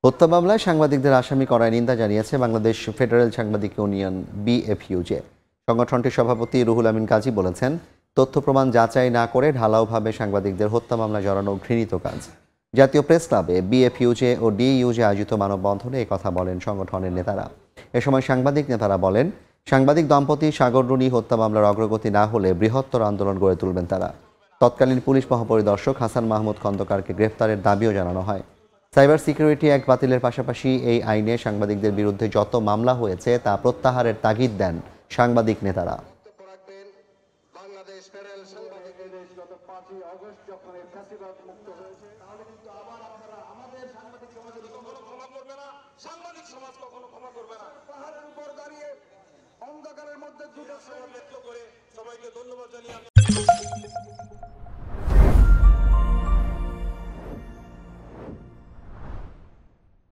হত্যা মামলায় সাংবাদিকদের আসামি করায় নিন্দা জানিয়েছে বাংলাদেশ ফেডারেল সাংবাদিক ইউনিয়ন বিএফইউজে। সংগঠনটির সভাপতি রুহুল আমিন কাজী বলেছেন, তথ্য প্রমাণ যাচাই না করে ঢালাওভাবে সাংবাদিকদের হত্যা মামলায় জড়ানো ঘৃণিত কাজ। জাতীয় প্রেস ক্লাবে বিএফইউজে ও ডিইউজে আয়োজিত মানববন্ধনে কথা বলেন সংগঠনের নেতারা। এ সময় সাংবাদিক নেতারা বলেন, সাংবাদিক দম্পতি সাগর রুনি হত্যা মামলার অগ্রগতি না হলে বৃহত্তর আন্দোলন গড়ে তুলবেন তারা। তৎকালীন পুলিশ মহাপরিদর্শক হাসান মাহমুদ খন্দকারকে গ্রেফতারের দাবিও জানানো হয়। সাইবার সিকিউরিটি অ্যাক্ট বাতিলের পাশাপাশি এই আইনে সাংবাদিকদের বিরুদ্ধে যত মামলা হয়েছে তা প্রত্যাহারের তাগিদ দেন সাংবাদিক নেতারা। অন্ধকারের মধ্যে সবাইকে ধন্যবাদ জানিয়ে